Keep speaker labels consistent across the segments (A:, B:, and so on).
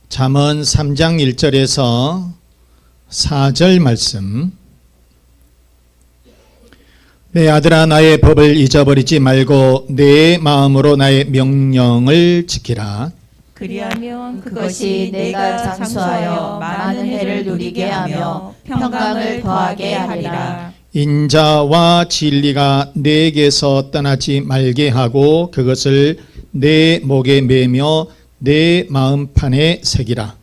A: 잠언 3장 1절에서 4절 말씀. 내 아들아 나의 법을 잊어버리지 말고 내 마음으로 나의 명령을 지키라.
B: 그리하면 그것이 내가 장수하여 많은 해를 누리게 하며 평강을 더하게 하리라.
A: 인자와 진리가 내게서 떠나지 말게 하고 그것을 내 목에 매며 내 마음판에 새기라.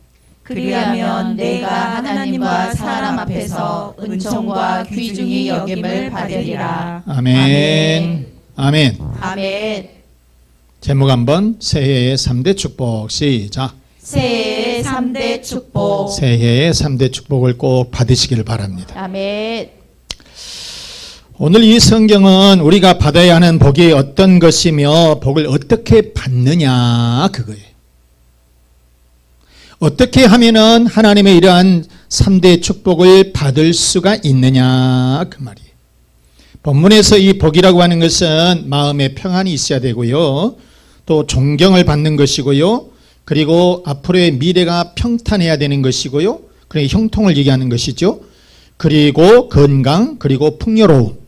B: 그리하면 내가 하나님과 사람 앞에서 은총과 귀중히 여김을 받으리라.
A: 아멘. 아멘.
B: 아멘.
A: 제목 한번 새해의 3대 축복 시작.
B: 새해의 3대 축복.
A: 새해의 3대 축복을 꼭 받으시길 바랍니다.
B: 아멘.
A: 오늘 이 성경은 우리가 받아야 하는 복이 어떤 것이며 복을 어떻게 받느냐 그거예요. 어떻게 하면은 하나님의 이러한 3대 축복을 받을 수가 있느냐 그 말이에요. 본문에서 이 복이라고 하는 것은 마음에 평안이 있어야 되고요. 또 존경을 받는 것이고요. 그리고 앞으로의 미래가 평탄해야 되는 것이고요. 그래 형통을 얘기하는 것이죠. 그리고 건강, 그리고 풍요로움.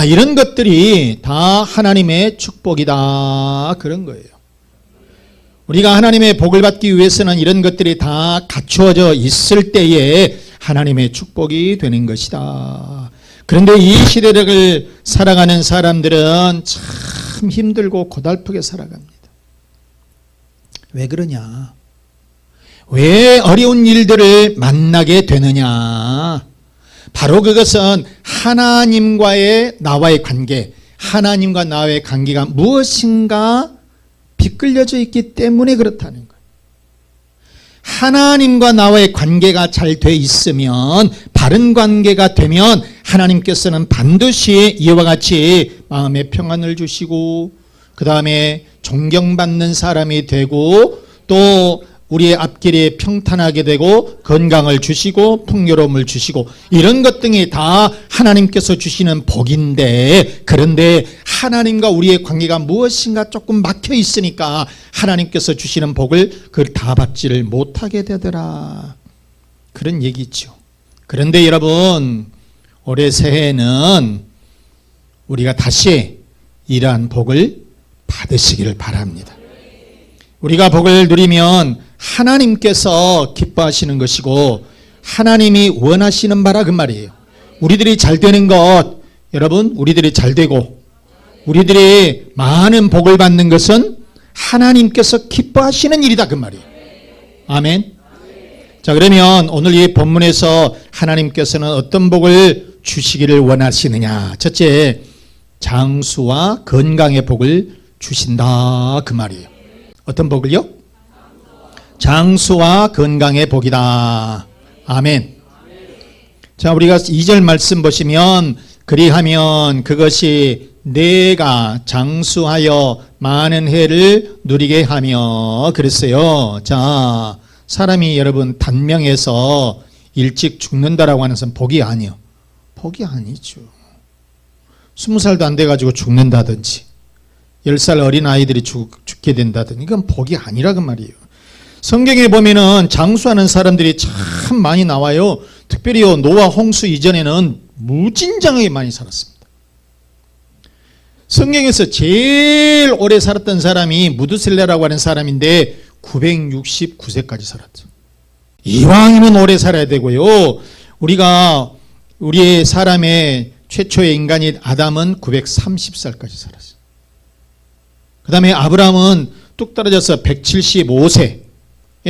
A: 이런 것들이 다 하나님의 축복이다 그런 거예요. 우리가 하나님의 복을 받기 위해서는 이런 것들이 다 갖추어져 있을 때에 하나님의 축복이 되는 것이다. 그런데 이 시대를 살아가는 사람들은 참 힘들고 고달프게 살아갑니다. 왜 그러냐? 왜 어려운 일들을 만나게 되느냐? 바로 그것은 하나님과의 나와의 관계, 하나님과 나와의 관계가 무엇인가 비끌려져 있기 때문에 그렇다는 거예요. 하나님과 나와의 관계가 잘 돼 있으면, 바른 관계가 되면 하나님께서는 반드시 이와 같이 마음의 평안을 주시고 그 다음에 존경받는 사람이 되고 또 우리의 앞길이 평탄하게 되고 건강을 주시고 풍요로움을 주시고 이런 것 등이 다 하나님께서 주시는 복인데, 그런데 하나님과 우리의 관계가 무엇인가 조금 막혀 있으니까 하나님께서 주시는 복을 그걸 다 받지를 못하게 되더라 그런 얘기죠. 그런데 여러분 올해 새해는 우리가 다시 이러한 복을 받으시기를 바랍니다. 우리가 복을 누리면 하나님께서 기뻐하시는 것이고 하나님이 원하시는 바라 그 말이에요. 우리들이 잘 되는 것, 여러분 우리들이 잘 되고 우리들이 많은 복을 받는 것은 하나님께서 기뻐하시는 일이다 그 말이에요. 아멘. 자, 그러면 오늘 이 본문에서 하나님께서는 어떤 복을 주시기를 원하시느냐? 첫째, 장수와 건강의 복을 주신다 그 말이에요. 어떤 복을요? 장수와 건강의 복이다. 아멘. 자, 우리가 2절 말씀 보시면 그리하면 그것이 내가 장수하여 많은 해를 누리게 하며 그랬어요. 자, 사람이 여러분 단명해서 일찍 죽는다라고 하는 것은 복이 아니에요. 복이 아니죠. 20살도 안 돼가지고 죽는다든지 10살 어린 아이들이 죽게 된다든지 이건 복이 아니라 그 말이에요. 성경에 보면은 장수하는 사람들이 참 많이 나와요. 특별히 노아 홍수 이전에는 무진장하게 많이 살았습니다. 성경에서 제일 오래 살았던 사람이 무드셀라라고 하는 사람인데 969세까지 살았죠. 이왕이면 오래 살아야 되고요. 우리의 사람의 최초의 인간인 아담은 930살까지 살았어요. 그 다음에 아브라함은 뚝 떨어져서 175세.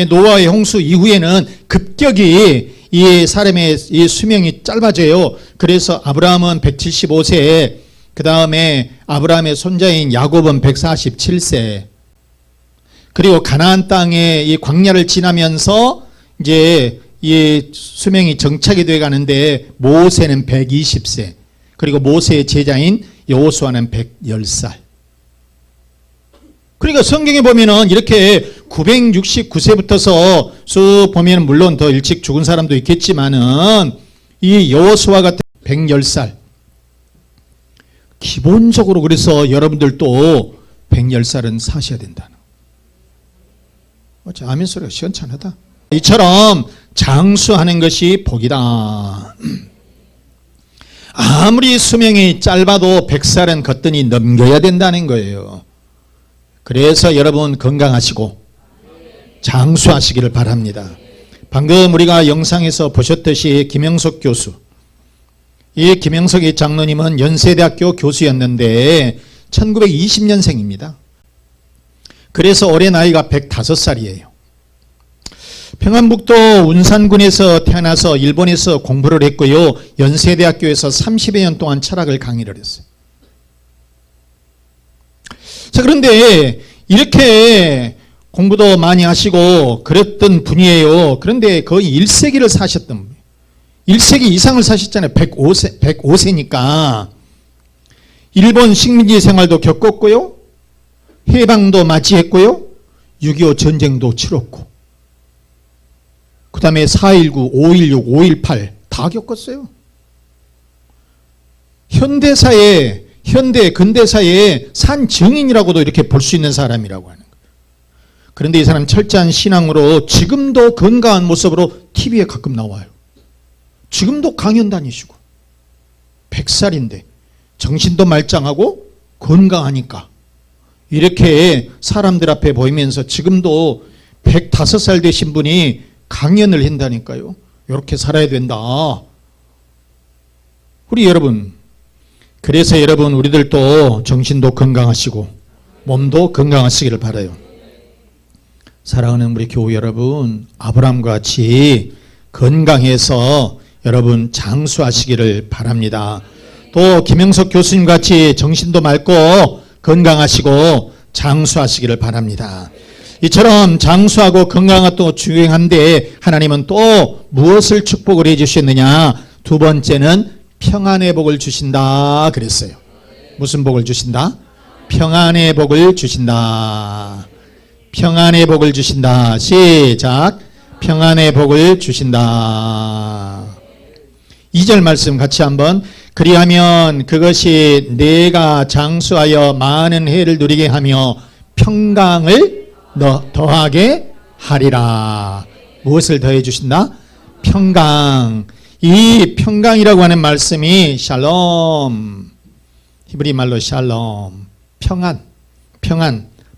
A: 노아의 홍수 이후에는 급격히 이 사람의 이 수명이 짧아져요. 그래서 아브라함은 175세, 그 다음에 아브라함의 손자인 야곱은 147세. 그리고 가나안 땅의 이 광야를 지나면서 이제 이 수명이 정착이 돼 가는데 모세는 120세. 그리고 모세의 제자인 여호수아는 110살. 그러니까 성경에 보면은 이렇게 969세부터서 쭉 보면은 물론 더 일찍 죽은 사람도 있겠지만은 이 여호수아 같은 110살. 기본적으로 그래서 여러분들도 110살은 사셔야 된다는. 아멘 소리가 시원찮하다. 이처럼 장수하는 것이 복이다. 아무리 수명이 짧아도 100살은 거뜬히 넘겨야 된다는 거예요. 그래서 여러분 건강하시고 장수하시기를 바랍니다. 방금 우리가 영상에서 보셨듯이 김영석 교수, 이 김영석의 장로님은 연세대학교 교수였는데 1920년생입니다. 그래서 올해 나이가 105살이에요. 평안북도 운산군에서 태어나서 일본에서 공부를 했고요. 연세대학교에서 30여 년 동안 철학을 강의를 했어요. 자, 그런데 이렇게 공부도 많이 하시고 그랬던 분이에요. 그런데 거의 1세기를 사셨던 분이에요. 1세기 이상을 사셨잖아요. 105세니까. 일본 식민지 생활도 겪었고요. 해방도 맞이했고요. 6.25 전쟁도 치렀고. 그 다음에 4.19, 5.16, 5.18 다 겪었어요. 근대사의 산 증인이라고도 이렇게 볼 수 있는 사람이라고 하는 거예요. 그런데 이 사람 철저한 신앙으로 지금도 건강한 모습으로 TV에 가끔 나와요. 지금도 강연 다니시고 100살인데 정신도 말짱하고 건강하니까 이렇게 사람들 앞에 보이면서 지금도 105살 되신 분이 강연을 한다니까요. 이렇게 살아야 된다. 우리 여러분, 그래서 여러분 우리들도 정신도 건강하시고 몸도 건강하시기를 바라요. 사랑하는 우리 교우 여러분, 아브라함과 같이 건강해서 여러분 장수하시기를 바랍니다. 또 김영석 교수님 같이 정신도 맑고 건강하시고 장수하시기를 바랍니다. 이처럼 장수하고 건강하고 중요한데 하나님은 또 무엇을 축복을 해 주셨느냐? 두 번째는 평안의 복을 주신다 그랬어요. 무슨 복을 주신다? 평안의 복을 주신다. 평안의 복을 주신다. 시작. 평안의 복을 주신다. 2절 말씀 같이 한번. 그리하면 그것이 내가 장수하여 많은 해를 누리게 하며 평강을 더하게 하리라. 무엇을 더해 주신다? 평강. 이 평강이라고 하는 말씀이 샬롬, 히브리 말로 샬롬, 평안,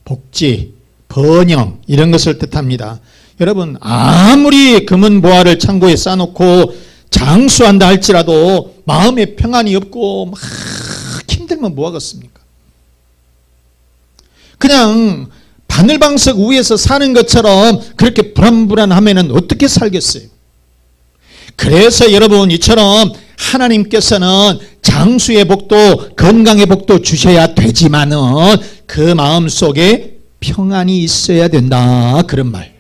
A: 복지, 번영 이런 것을 뜻합니다. 여러분 아무리 금은 보화를 창고에 쌓아놓고 장수한다 할지라도 마음에 평안이 없고 막 힘들면 뭐 하겠습니까? 그냥 바늘방석 위에서 사는 것처럼 그렇게 불안불안하면 어떻게 살겠어요? 그래서 여러분 이처럼 하나님께서는 장수의 복도 건강의 복도 주셔야 되지만은 그 마음속에 평안이 있어야 된다 그런 말.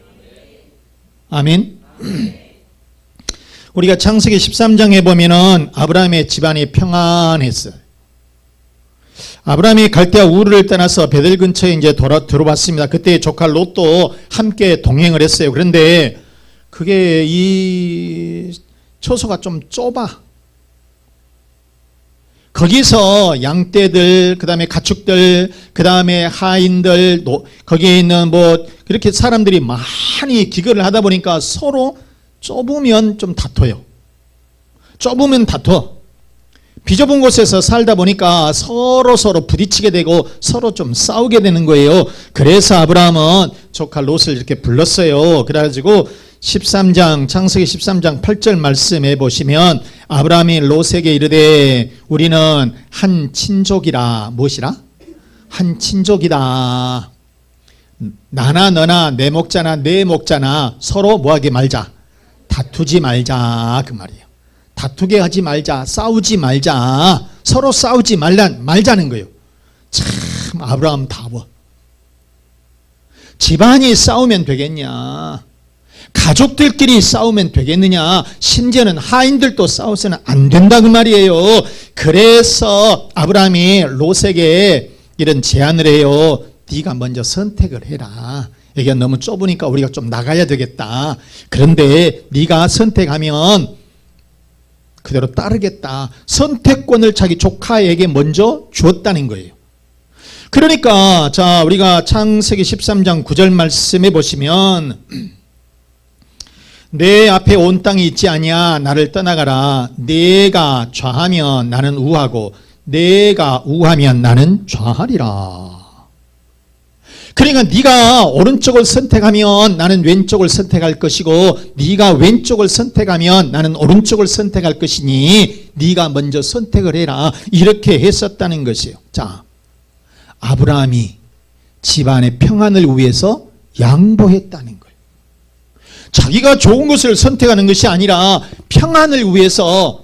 A: 아멘. 우리가 창세기 13장에 보면은 아브라함의 집안이 평안했어요. 아브라함이 갈대아 우르를 떠나서 베델 근처에 이제 들어왔습니다. 그때 조카 롯도 함께 동행을 했어요. 그런데 그게 이 처소가 좀 좁아. 거기서 양떼들, 그 다음에 가축들, 그 다음에 하인들, 거기에 있는 뭐 그렇게 사람들이 많이 기거를 하다 보니까 서로 좁으면 좀 다퉈요. 좁으면 다퉈. 비좁은 곳에서 살다 보니까 서로 부딪히게 되고 서로 좀 싸우게 되는 거예요. 그래서 아브라함은 조카 롯을 이렇게 불렀어요. 그래가지고 창세기 13장 8절 말씀해 보시면 아브라함이 롯에게 이르되 우리는 한 친족이라. 무엇이라? 한 친족이다. 나나 너나 내 목자나 내 목자나 서로 뭐하게 말자. 다투지 말자 그 말이에요. 다투게 하지 말자. 싸우지 말자. 서로 싸우지 말자는 거예요. 참 아브라함 다워. 집안이 싸우면 되겠냐? 가족들끼리 싸우면 되겠느냐? 심지어는 하인들도 싸워서는 안 된다 그 말이에요. 그래서 아브라함이 롯에게 이런 제안을 해요. 네가 먼저 선택을 해라. 여기가 너무 좁으니까 우리가 좀 나가야 되겠다. 그런데 네가 선택하면 그대로 따르겠다. 선택권을 자기 조카에게 먼저 주었다는 거예요. 그러니까 자, 우리가 창세기 13장 9절 말씀에 보시면 내 앞에 온 땅이 있지 아니야 나를 떠나가라. 내가 좌하면 나는 우하고 내가 우하면 나는 좌하리라. 그러니까 네가 오른쪽을 선택하면 나는 왼쪽을 선택할 것이고 네가 왼쪽을 선택하면 나는 오른쪽을 선택할 것이니 네가 먼저 선택을 해라. 이렇게 했었다는 것이에요. 자, 아브라함이 집안의 평안을 위해서 양보했다는 거예요. 자기가 좋은 것을 선택하는 것이 아니라 평안을 위해서,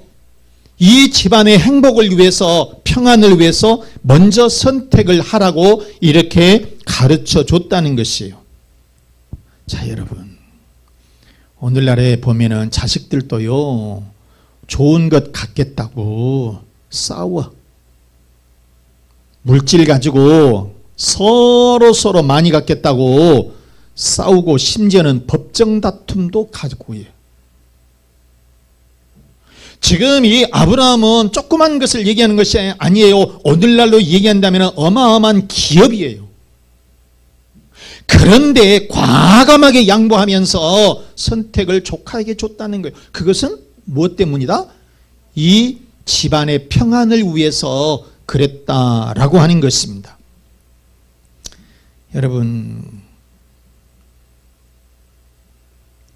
A: 이 집안의 행복을 위해서, 평안을 위해서 먼저 선택을 하라고 이렇게 가르쳐 줬다는 것이에요. 자, 여러분, 오늘날에 보면은 자식들도요, 좋은 것 갖겠다고 싸워. 물질 가지고 서로 많이 갖겠다고 싸우고 심지어는 법정 다툼도 가지고 해요. 지금 이 아브라함은 조그만 것을 얘기하는 것이 아니에요. 오늘날로 얘기한다면 어마어마한 기업이에요. 그런데 과감하게 양보하면서 선택을 조카에게 줬다는 거예요. 그것은 무엇 때문이다? 이 집안의 평안을 위해서 그랬다라고 하는 것입니다. 여러분,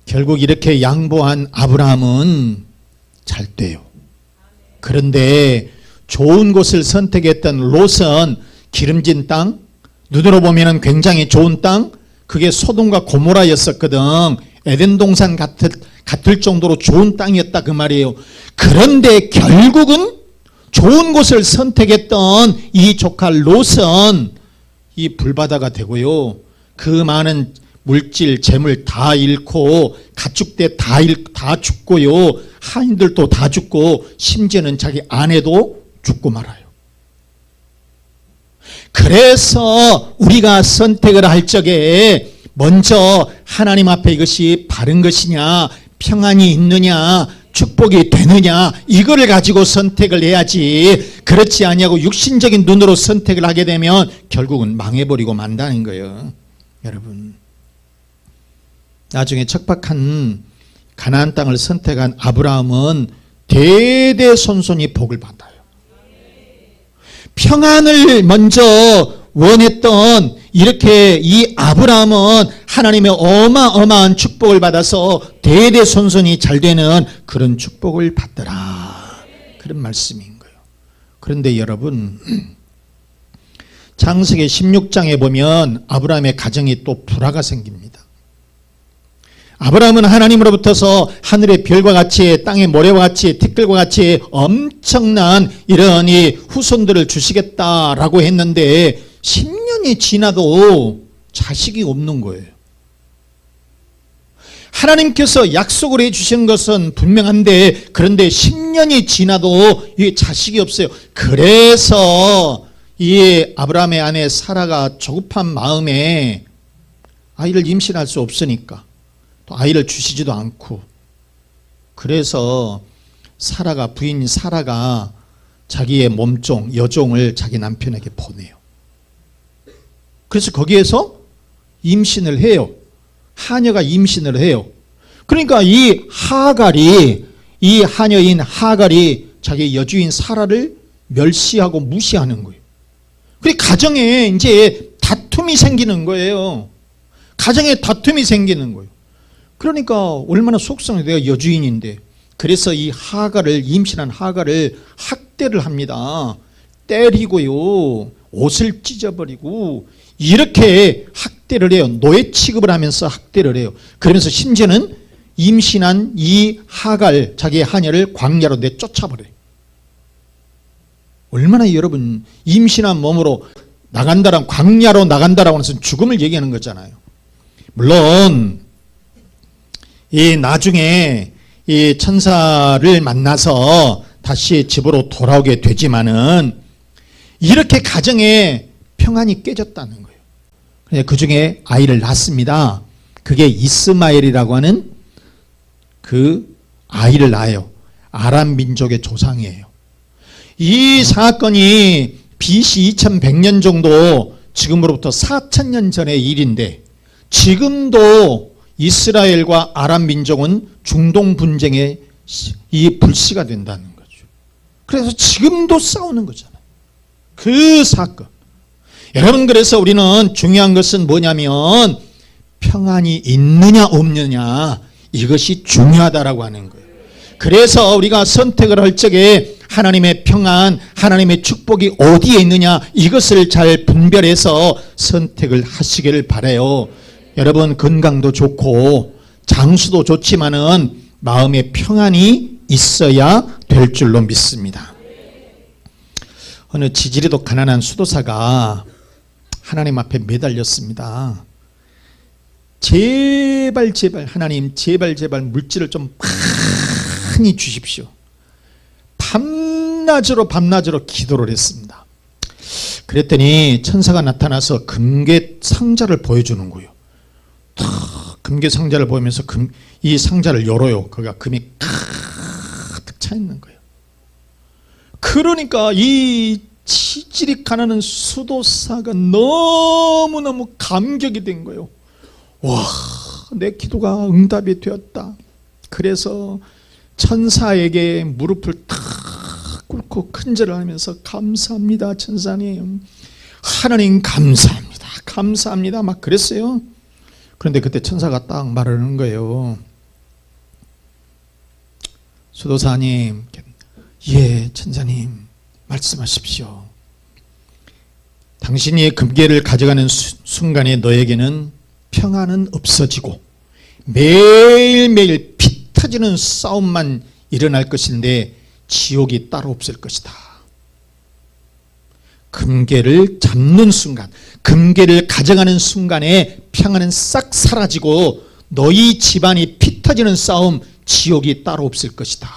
A: 결국 이렇게 양보한 아브라함은 잘 돼요. 그런데 좋은 곳을 선택했던 롯은 기름진 땅, 눈으로 보면 굉장히 좋은 땅, 그게 소돔과 고모라였었거든. 에덴 동산 같을 정도로 좋은 땅이었다 그 말이에요. 그런데 결국은 좋은 곳을 선택했던 이 조카 롯은 이 불바다가 되고요. 그 많은 물질, 재물 다 잃고 가축대 다 죽고요. 하인들도 다 죽고 심지어는 자기 아내도 죽고 말아요. 그래서 우리가 선택을 할 적에 먼저 하나님 앞에 이것이 바른 것이냐, 평안이 있느냐, 축복이 되느냐, 이거를 가지고 선택을 해야지. 그렇지 아니하고 육신적인 눈으로 선택을 하게 되면 결국은 망해버리고 만다는 거예요. 여러분, 나중에 척박한 가나안 땅을 선택한 아브라함은 대대손손이 복을 받아요. 평안을 먼저 원했던 이렇게 이 아브라함은 하나님의 어마어마한 축복을 받아서 대대손손이 잘 되는 그런 축복을 받더라, 그런 말씀인 거예요. 그런데 여러분, 창세기 16장에 보면 아브라함의 가정이 또 불화가 생깁니다. 아브라함은 하나님으로부터서 하늘의 별과 같이 땅의 모래와 같이 티끌과 같이 엄청난 이런 이 후손들을 주시겠다라고 했는데 10년이 지나도 자식이 없는 거예요. 하나님께서 약속을 해주신 것은 분명한데 그런데 10년이 지나도 이 자식이 없어요. 그래서 이 아브라함의 아내 사라가 조급한 마음에 아이를 임신할 수 없으니까 또 아이를 주시지도 않고, 그래서 사라가, 부인 사라가 자기의 몸종, 여종을 자기 남편에게 보내요. 그래서 거기에서 임신을 해요. 하녀가 임신을 해요. 그러니까 이 하갈이, 이 하녀인 하갈이 자기 여주인 사라를 멸시하고 무시하는 거예요. 그리고 가정에 이제 다툼이 생기는 거예요. 가정에 다툼이 생기는 거예요. 그러니까 얼마나 속상해. 내가 여주인인데. 그래서 이 하갈을, 임신한 하갈을 학대를 합니다. 때리고요, 옷을 찢어버리고 이렇게 학대를 해요. 노예 취급을 하면서 학대를 해요. 그러면서 심지어는 임신한 이 하갈, 자기의 하녀를 광야로 내쫓아버려요. 얼마나 여러분, 임신한 몸으로 나간다랑, 광야로 나간다라고 해서 죽음을 얘기하는 거잖아요. 물론 이 나중에 이 천사를 만나서 다시 집으로 돌아오게 되지만은 이렇게 가정에 평안이 깨졌다는 거예요. 그 중에 아이를 낳습니다. 그게 이스마엘이라고 하는 그 아이를 낳아요. 아람 민족의 조상이에요. 이 사건이 BC 2100년 정도, 지금으로부터 4000년 전의 일인데 지금도 이스라엘과 아람 민족은 중동 분쟁의 이 불씨가 된다는 거죠. 그래서 지금도 싸우는 거잖아요. 그 사건. 여러분, 그래서 우리는 중요한 것은 뭐냐면 평안이 있느냐 없느냐, 이것이 중요하다라고 하는 거예요. 그래서 우리가 선택을 할 적에 하나님의 평안, 하나님의 축복이 어디에 있느냐, 이것을 잘 분별해서 선택을 하시기를 바라요. 여러분, 건강도 좋고 장수도 좋지만은 마음의 평안이 있어야 될 줄로 믿습니다. 어느 지지리도 가난한 수도사가 하나님 앞에 매달렸습니다. 제발 하나님, 제발 물질을 좀 많이 주십시오. 밤낮으로 기도를 했습니다. 그랬더니 천사가 나타나서 금괴 상자를 보여주는 거예요. 금괴 상자를 보이면서 이 상자를 열어요. 거기가 금이 가득 차 있는 거예요. 그러니까 이 지질이 가난한 수도사가 너무너무 감격이 된 거예요. 와, 내 기도가 응답이 되었다. 그래서 천사에게 무릎을 탁 꿇고 큰절을 하면서 감사합니다, 천사님. 하나님 감사합니다. 막 그랬어요. 그런데 그때 천사가 딱 말을 하는 거예요. 수도사님, 예, 천사님, 말씀하십시오. 당신이 금괴를 가져가는 순간에 너에게는 평안은 없어지고 매일매일 피 터지는 싸움만 일어날 것인데 지옥이 따로 없을 것이다. 금괴를 잡는 순간, 금괴를 가져가는 순간에 평안은 싹 사라지고 너희 집안이 피 터지는 싸움, 지옥이 따로 없을 것이다.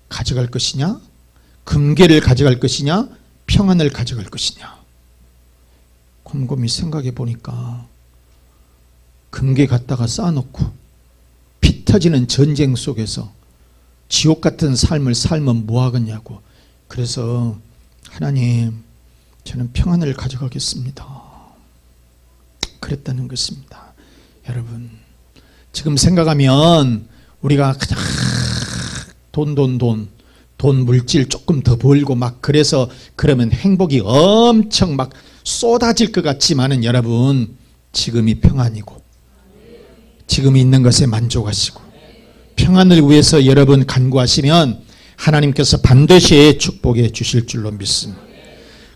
A: 가져갈 것이냐? 금괴를 가져갈 것이냐? 평안을 가져갈 것이냐? 곰곰이 생각해 보니까 금괴 갖다가 쌓아놓고 피 터지는 전쟁 속에서 지옥 같은 삶을 살면 뭐 하겠냐고. 그래서 하나님, 저는 평안을 가져가겠습니다. 그랬다는 것입니다. 여러분, 지금 생각하면 우리가 그냥 돈 물질 조금 더 벌고 막 그래서 그러면 행복이 엄청 막 쏟아질 것 같지만은 여러분, 지금이 평안이고 지금이 있는 것에 만족하시고 평안을 위해서 여러분 간구하시면 하나님께서 반드시 축복해 주실 줄로 믿습니다.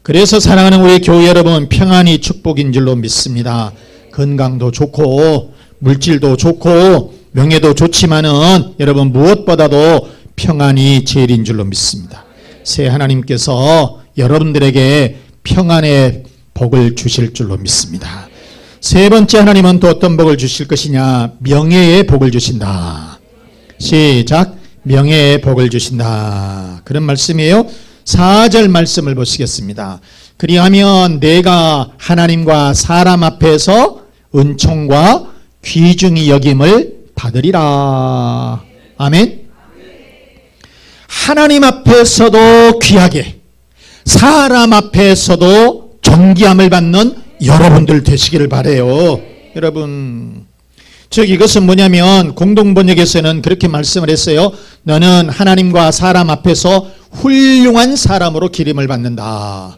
A: 그래서 사랑하는 우리 교회 여러분, 평안이 축복인 줄로 믿습니다. 건강도 좋고 물질도 좋고 명예도 좋지만은 여러분, 무엇보다도 평안이 제일인 줄로 믿습니다. 새 하나님께서 여러분들에게 평안의 복을 주실 줄로 믿습니다. 세 번째, 하나님은 또 어떤 복을 주실 것이냐? 명예의 복을 주신다. 시작. 명예의 복을 주신다. 그런 말씀이에요. 4절 말씀을 보시겠습니다. 그리하면 내가 하나님과 사람 앞에서 은총과 귀중히 여김을 받으리라. 아멘. 하나님 앞에서도 귀하게, 사람 앞에서도 존귀함을 받는 여러분들 되시기를 바라요. 여러분, 즉 이것은 뭐냐면 공동번역에서는 그렇게 말씀을 했어요. 너는 하나님과 사람 앞에서 훌륭한 사람으로 기림을 받는다.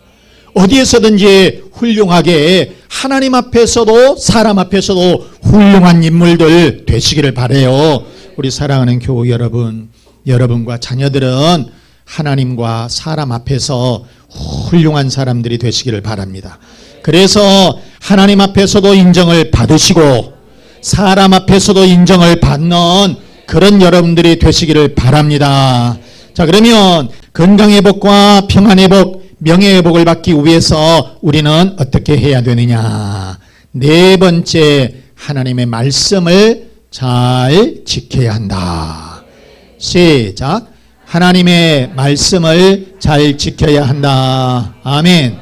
A: 어디에서든지 훌륭하게 하나님 앞에서도 사람 앞에서도 훌륭한 인물들 되시기를 바라요. 우리 사랑하는 교우 여러분, 여러분과 자녀들은 하나님과 사람 앞에서 훌륭한 사람들이 되시기를 바랍니다. 그래서 하나님 앞에서도 인정을 받으시고 사람 앞에서도 인정을 받는 그런 여러분들이 되시기를 바랍니다. 자, 그러면 건강의 복과 평안의 복, 명예의 복을 받기 위해서 우리는 어떻게 해야 되느냐? 네 번째, 하나님의 말씀을 잘 지켜야 한다. 시작. 하나님의 말씀을 잘 지켜야 한다. 아멘.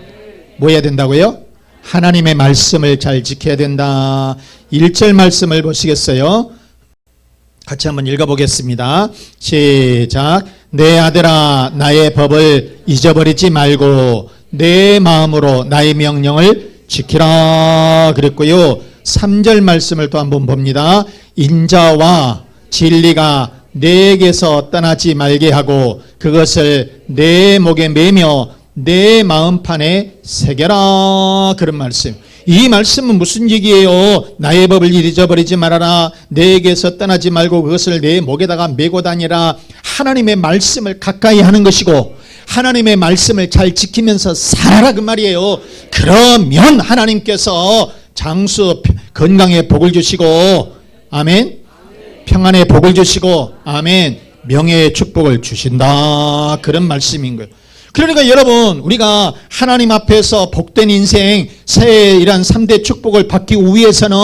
A: 뭐 해야 된다고요? 하나님의 말씀을 잘 지켜야 된다. 1절 말씀을 보시겠어요? 같이 한번 읽어보겠습니다. 시작. 내 아들아 나의 법을 잊어버리지 말고 내 마음으로 나의 명령을 지키라 그랬고요. 3절 말씀을 또 한번 봅니다. 인자와 진리가 내게서 떠나지 말게 하고 그것을 내 목에 매며 내 마음판에 새겨라 그런 말씀. 이 말씀은 무슨 얘기예요? 나의 법을 잊어버리지 말아라. 내게서 떠나지 말고 그것을 내 목에다가 메고 다니라. 하나님의 말씀을 가까이 하는 것이고 하나님의 말씀을 잘 지키면서 살아라 그 말이에요. 그러면 하나님께서 장수 건강의 복을 주시고 아멘, 평안의 복을 주시고 아멘, 명예의 축복을 주신다 그런 말씀인 거예요. 그러니까 여러분 우리가 하나님 앞에서 복된 인생 새해 이란 3대 축복을 받기 위해서는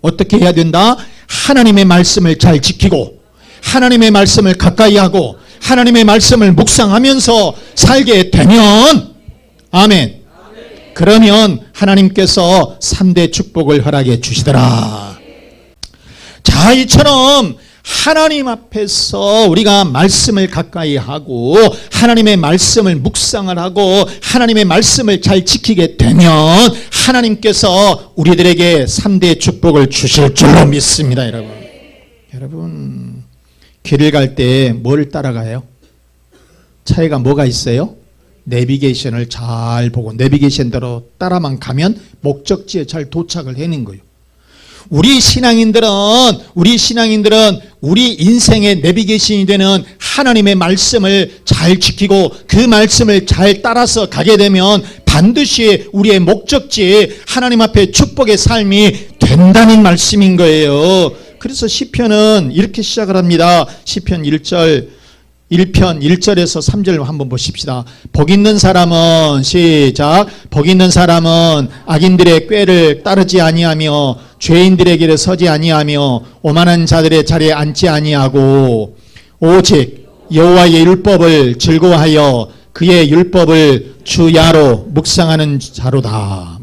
A: 어떻게 해야 된다? 하나님의 말씀을 잘 지키고 하나님의 말씀을 가까이 하고 하나님의 말씀을 묵상하면서 살게 되면 아멘, 그러면 하나님께서 3대 축복을 허락해 주시더라. 자, 이처럼 하나님 앞에서 우리가 말씀을 가까이 하고 하나님의 말씀을 묵상을 하고 하나님의 말씀을 잘 지키게 되면 하나님께서 우리들에게 3대 축복을 주실 줄로 믿습니다. 여러분 길을 갈 때 뭘 따라가요? 차이가 뭐가 있어요? 내비게이션을 잘 보고 내비게이션대로 따라만 가면 목적지에 잘 도착을 해낸 거예요. 우리 신앙인들은 우리 인생의 내비게이션이 되는 하나님의 말씀을 잘 지키고 그 말씀을 잘 따라서 가게 되면 반드시 우리의 목적지 하나님 앞에 축복의 삶이 된다는 말씀인 거예요. 그래서 시편은 이렇게 시작을 합니다. 시편 1편 1절에서 3절 한번 보십시다. 복 있는 사람은 시작. 복 있는 사람은 악인들의 꾀를 따르지 아니하며 죄인들의 길에 서지 아니하며 오만한 자들의 자리에 앉지 아니하고 오직 여호와의 율법을 즐거워하여 그의 율법을 주야로 묵상하는 자로다.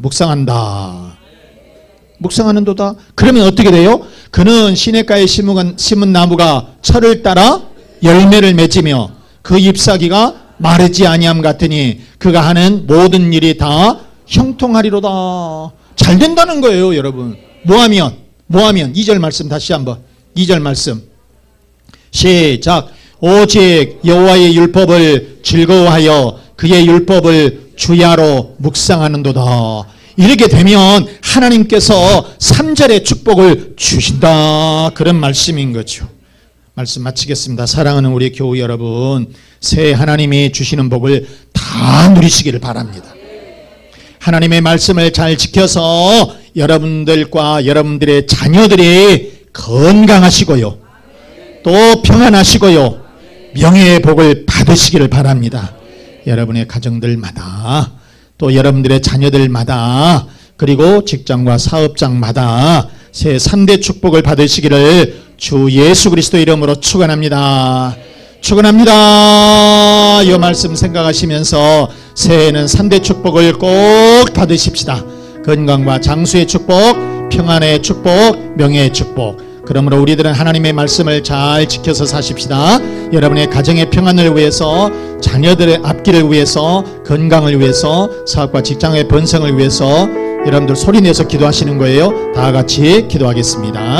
A: 묵상하는도다. 그러면 어떻게 돼요? 그는 시냇가에 심은 나무가 철을 따라 열매를 맺으며 그 잎사귀가 마르지 아니함 같으니 그가 하는 모든 일이 다 형통하리로다. 잘 된다는 거예요, 여러분. 뭐하면 2절 말씀 다시 한번 2절 말씀 시작. 오직 여호와의 율법을 즐거워하여 그의 율법을 주야로 묵상하는도다. 이렇게 되면 하나님께서 3절의 축복을 주신다 그런 말씀인 거죠. 말씀 마치겠습니다. 사랑하는 우리 교우 여러분, 새해 하나님이 주시는 복을 다 누리시기를 바랍니다. 하나님의 말씀을 잘 지켜서 여러분들과 여러분들의 자녀들이 건강하시고요, 또 평안하시고요, 명예의 복을 받으시기를 바랍니다. 여러분의 가정들마다 또 여러분들의 자녀들마다 그리고 직장과 사업장마다 새 3대 축복을 받으시기를 주 예수 그리스도 이름으로 축원합니다. 이 말씀 생각하시면서 새해에는 3대 축복을 꼭 받으십시다. 건강과 장수의 축복, 평안의 축복, 명예의 축복. 그러므로 우리들은 하나님의 말씀을 잘 지켜서 사십시다. 여러분의 가정의 평안을 위해서, 자녀들의 앞길을 위해서, 건강을 위해서, 사업과 직장의 번성을 위해서 여러분들 소리내서 기도하시는 거예요. 다 같이 기도하겠습니다.